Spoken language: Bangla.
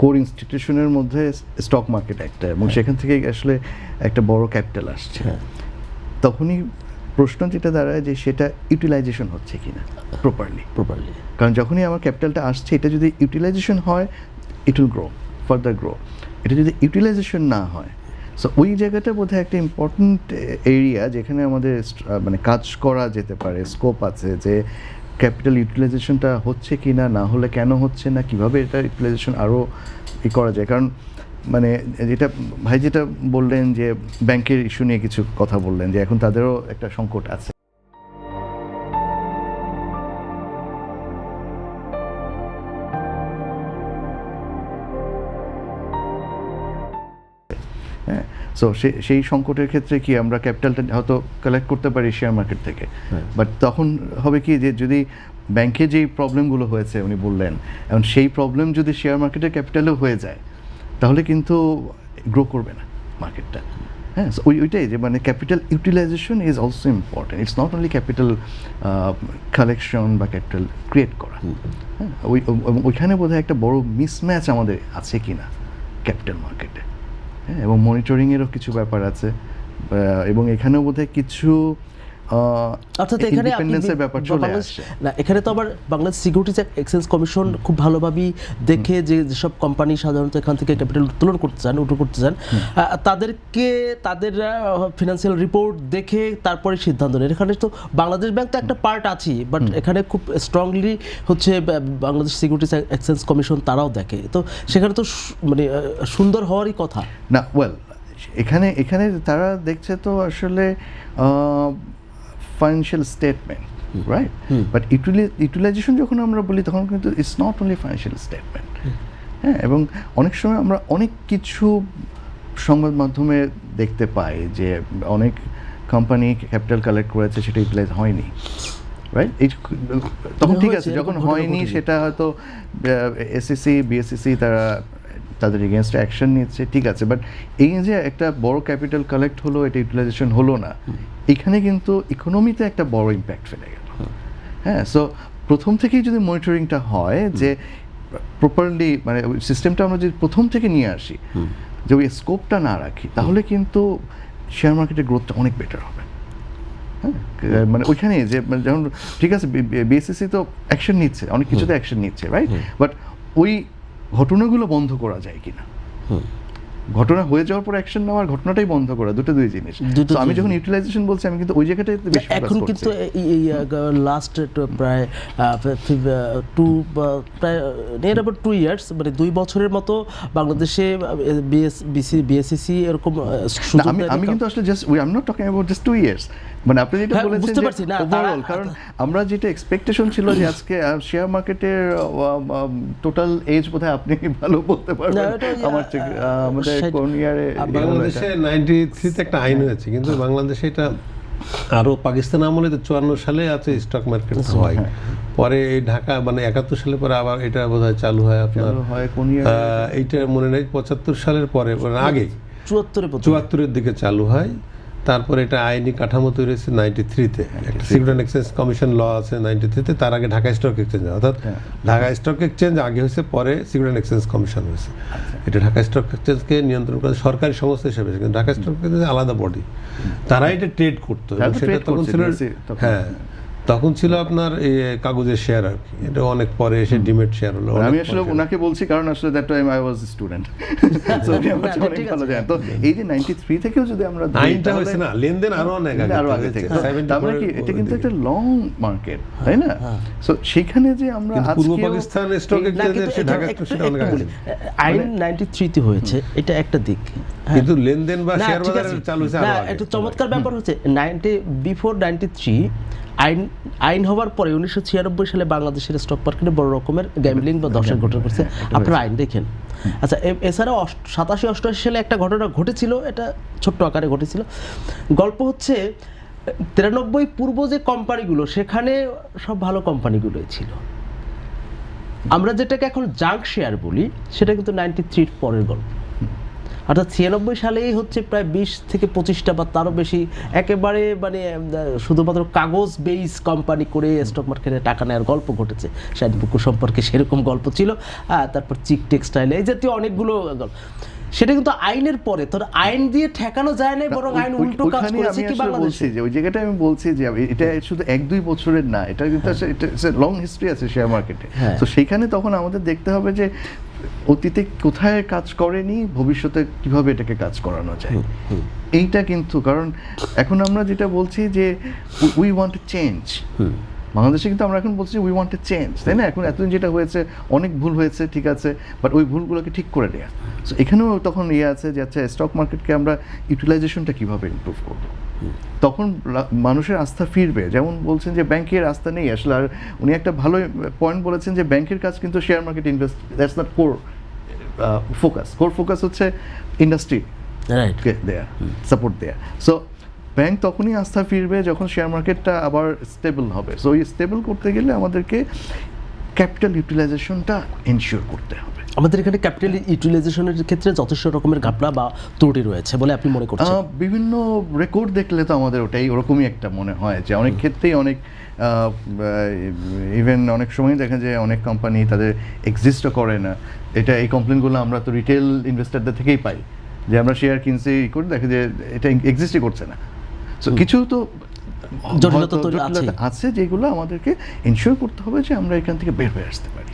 কোর ইনস্টিটিউশনের মধ্যে স্টক মার্কেট একটা, এবং সেখান থেকে আসলে একটা বড় ক্যাপিটাল আসছে, তখনই প্রশ্ন যেটা দাঁড়ায় যে সেটা ইউটিলাইজেশন হচ্ছে কিনা প্রপারলি। কারণ যখনই আমার ক্যাপিটালটা আসছে, এটা যদি ইউটিলাইজেশন হয়, it will grow, further grow. এটা যদি ইউটিলাইজেশন না হয়, সো ওই জায়গাটা বোধহয় একটা ইম্পর্টেন্ট এরিয়া যেখানে আমাদের মানে কাজ করা যেতে পারে, স্কোপ আছে যে ক্যাপিটাল ইউটিলাইজেশনটা হচ্ছে কি না, না হলে কেন হচ্ছে না, কীভাবে এটা ইউটিলাইজেশন আরও করা যায়। কারণ মানে যেটা ভাই যেটা বললেন যে ব্যাংকের ইস্যু নিয়ে কিছু কথা বললেন, যে এখন তাদেরও একটা সংকট আছে। হ্যাঁ, সো সেই সংকটের ক্ষেত্রে কি আমরা ক্যাপিটালটা হয়তো কালেক্ট করতে পারি শেয়ার মার্কেট থেকে, বাট তখন হবে কি যে যদি ব্যাংকে যেই প্রবলেমগুলো হয়েছে উনি বললেন, এবং সেই প্রবলেম যদি শেয়ার মার্কেটের ক্যাপিটালেও হয়ে যায়, তাহলে কিন্তু গ্রো করবে না মার্কেটটা। হ্যাঁ, ওইটাই যে মানে capital utilisation is also important, it's not only capital collection বা ক্যাপিটাল ক্রিয়েট করা। হ্যাঁ, ওইখানে বোধহয় একটা বড় মিসম্যাচ আমাদের আছে কিনা ক্যাপিটাল মার্কেটে। হ্যাঁ, এবং মনিটরিংয়েরও কিছু ব্যাপার আছে, এবং এখানেও বোধহয় কিছু ইন্ডিপেন্ডেন্সের ব্যাপার চলে আসছে। না, এখানে তো আবার বাংলাদেশ সিকিউরিটিজ এক্সচেঞ্জ কমিশন খুব ভালোভাবেই দেখে যেসব কোম্পানি সাধারণত এখান থেকে ক্যাপিটাল উত্তোলন করতে চান, উঠো করতে চান, তাদেরকে তাদের ফিনান্সিয়াল রিপোর্ট দেখে তারপরে সিদ্ধান্ত নেয়। এখানে তো বাংলাদেশ ব্যাংক তো একটা পার্ট আছেই, বাট এখানে খুব স্ট্রংলি হচ্ছে বাংলাদেশ সিকিউরিটিজ এক্সচেঞ্জ কমিশন তারাও দেখে, তো সেখানে তো মানে সুন্দর হওয়ারই কথা না। ওয়েল, এখানে তারা দেখছে তো আসলে financial statement, right? But utilisation যখন আমরা বলি, তখন কিন্তু it's not only financial statement. হ্যাঁ, এবং অনেক সময় আমরা অনেক কিছু সংবাদ মাধ্যমে দেখতে পাই যে অনেক কোম্পানি ক্যাপিটাল কালেক্ট করেছে, সেটা ইউটিলাইজ হয়নি, রাইট? তখন ঠিক আছে, যখন হয়নি সেটা হয়তো এসইসি বিএসইসি তাদের এগেনস্টে অ্যাকশন নিচ্ছে, ঠিক আছে। বাট এই যে একটা বড় ক্যাপিটাল কালেক্ট হলো, এটা ইউটিলাইজেশন হলো না, এখানে কিন্তু ইকোনমিতে একটা বড় ইম্প্যাক্ট ফেলে গেল। হ্যাঁ, সো প্রথম থেকেই যদি মনিটরিংটা হয়, যে প্রপারলি মানে সিস্টেমটা আমরা যদি প্রথম থেকে নিয়ে আসি, যে ওই স্কোপটা না রাখি, তাহলে কিন্তু শেয়ার মার্কেটের গ্রোথটা অনেক বেটার হবে। হ্যাঁ, মানে ওইখানে যে যেমন ঠিক আছে বিএসইসি তো অ্যাকশন নিচ্ছে, অনেক কিছুতে অ্যাকশন নিচ্ছে, রাইট? বাট ওই ঘটনাগুলো বন্ধ করা যায় কিনা, ঘটনা হয়ে যাওয়ার পর অ্যাকশন নেওয়ার, ঘটনাটাই বন্ধ করা, দুই জিনিস। তো আমি যখন ইউটিলাইজেশন বলছি, আমি কিন্তু ওই জায়গাটাতে বেশি ফোকাস করছি। এখন কিন্তু এই লাস্ট প্রায় নিয়ার অ্যাবাউট 2 ইয়ার্স, মানে 2 বছরের মতো বাংলাদেশে বিএসইসি এরকম আমি কিন্তু আসলে just I am not talking about just 2 years, মানে আপনি যেটা বলেছেন যে ওভারঅল, কারণ আমরা যেটা এক্সপেকটেশন ছিল যে আজকে শেয়ার মার্কেটের টোটাল এজ বোধহয় আপনি ভালো বলতে পারবেন আমার থেকে, আমাদের কোন ইয়ারে বাংলাদেশে 93 তে একটা আইন হয়েছে, কিন্তু বাংলাদেশে এটা আরো পাকিস্তান আমলে তো 54 সালে আছে স্টক মার্কেট হয়, পরে এই ঢাকা মানে 71 সালে পরে আবার এটা বোধহয় চালু হয় আপনার, কোন ইয়ার এইটা মনে নেই, 75 সালের পরে আগে 74-এর দিকে চালু হয়। তারপরে এটা আইনি কাঠামো তৈরি হয়েছে 93-তে, একটা সিকিউরিটি এক্সচেঞ্জ কমিশন ল আছে 93-তে, তার আগে ঢাকা স্টক এক্সচেঞ্জ, অর্থাৎ ঢাকা স্টক এক্সচেঞ্জ আগে হয়েছে, পরে সিকিউরিটি এক্সচেঞ্জ কমিশন হয়েছে। এটা ঢাকা স্টক এক্সচেঞ্জকে নিয়ন্ত্রণ করে সরকারি সংস্থা হিসেবে, কিন্তু ঢাকা স্টক এক্সচেঞ্জ আলাদা বডি, তারা এটা ট্রেড করতো, এবং সেটা তখন ছিল, হ্যাঁ তখন ছিল আপনার এই কাগজের শেয়ার আর কি, এটা অনেক পরে এসে ডিমেট শেয়ার হলো। আমি আসলে ওনাকে বলছি কারণ আসলে that time I was student, so আমি অনেক ভালো জানি। তো এই যে 93 থেকেও যদি আমরা আইনটা হয়েছে না, লেনদেন আরো আগে থেকে, তাহলে কি এটা কিন্তু একটা লং মার্কেট, তাই না? সো সেখানে যে আমরা পূর্ব পাকিস্তান স্টক এক্সচেঞ্জের সে ঢাকা সেটা অনেক আগে, আইন 93 তে হয়েছে, এটা একটা দিক, কিন্তু লেনদেন বা শেয়ার বাজার চালু হয়েছে আরো আগে। এটা চমৎকার ব্যাপার হচ্ছে বিফোর 93 আইন হওয়ার পরে 1996 সালে বাংলাদেশের স্টক মার্কেটে বড় রকমের গ্যাম্বলিং বা দর্শন ঘটনা করছে, আপনারা আইন দেখেন। আচ্ছা, এছাড়াও 87-88 সালে একটা ঘটনা ঘটেছিল, এটা ছোট্ট আকারে ঘটেছিল। গল্প হচ্ছে 93 পূর্ব যে কোম্পানিগুলো, সেখানে সব ভালো কোম্পানিগুলোই ছিল। আমরা যেটাকে এখন জাঙ্ক শেয়ার বলি, সেটা কিন্তু 93 পরের গল্প। অর্থাৎ 96 সালেই হচ্ছে প্রায় 20 থেকে 25টা বা তারও বেশি একেবারে মানে শুধুমাত্র কাগজ বেস কোম্পানি করে স্টক মার্কেটে টাকা নেওয়ার গল্প ঘটেছে। শাহিদ বুকু সম্পর্কে সেরকম গল্প ছিল, তারপর চিক টেক্সটাইল, এই জাতীয় অনেকগুলো গল্প। সেটা কিন্তু আইনের পরে, তোর আইন দিয়ে ঠেকানো যায় না, বরং আইন উল্টো কাজ করেছে কি বাংলাদেশে। যে ওই জায়গাটা আমি বলছি যে এটা শুধু 1-2 বছরের না, এটা কিন্তু লং হিস্ট্রি আছে শেয়ার মার্কেটে। তো সেইখানে তখন আমাদের দেখতে হবে যে অতীতে কোথায় কাজ করেনি, ভবিষ্যতে কিভাবে এটাকে কাজ করানো যায়। এইটা কিন্তু কারণ এখন আমরা যেটা বলছি যে উই ওয়ান্ট টু চেঞ্জ, বাংলাদেশে কিন্তু আমরা এখন বলছি উই ওয়ান্ট টু চেঞ্জ, তাই না? এখন এতদিন যেটা হয়েছে অনেক ভুল হয়েছে, ঠিক আছে, বাট ওই ভুলগুলোকে ঠিক করে নেওয়া। সো এখানেও তখন আছে যে আচ্ছা স্টক মার্কেটকে আমরা ইউটিলাইজেশনটা কীভাবে ইমপ্রুভ করবো, তখন মানুষের আস্থা ফিরবে। যেমন বলছেন যে ব্যাংকের আস্থা নেই আসলে, আর উনি একটা ভালো পয়েন্ট বলেছেন যে ব্যাংকের কাজ কিন্তু share market invest, that's not core focus. Core focus হচ্ছে ইন্ডাস্ট্রি দেয়া, সাপোর্ট দেয়া। সো ব্যাংক তখনই আস্থা ফিরবে যখন শেয়ার মার্কেটটা আবার স্টেবল হবে। সো এই স্টেবল করতে গেলে আমাদেরকে ক্যাপিটাল ইউটিলাইজেশনটা এনশিওর করতে হবে। আমাদের এখানে ক্যাপিটাল ইউটিলাইজেশনের ক্ষেত্রে যথেষ্ট রকমের ঘাটলা বা ত্রুটি রয়েছে বলে আপনি মনে করছেন? বিভিন্ন রেকর্ড দেখলে তো আমাদের ওরকমই একটা মনে হয় যে অনেক ক্ষেত্রেই অনেক ইভেন অনেক সময় দেখা যায় অনেক কোম্পানি তাদের এক্সিস্টও করে না। এই কমপ্লেনগুলো আমরা তো রিটেল ইনভেস্টরদের থেকেই পাই যে আমরা শেয়ার কিনছি করে দেখে যে এটা এক্সিস্টই করছে না। সো কিছু তো জটিলতা আছে যেগুলো আমাদেরকে এনশিওর করতে হবে যে আমরা এখান থেকে বের হয়ে আসতে পারি।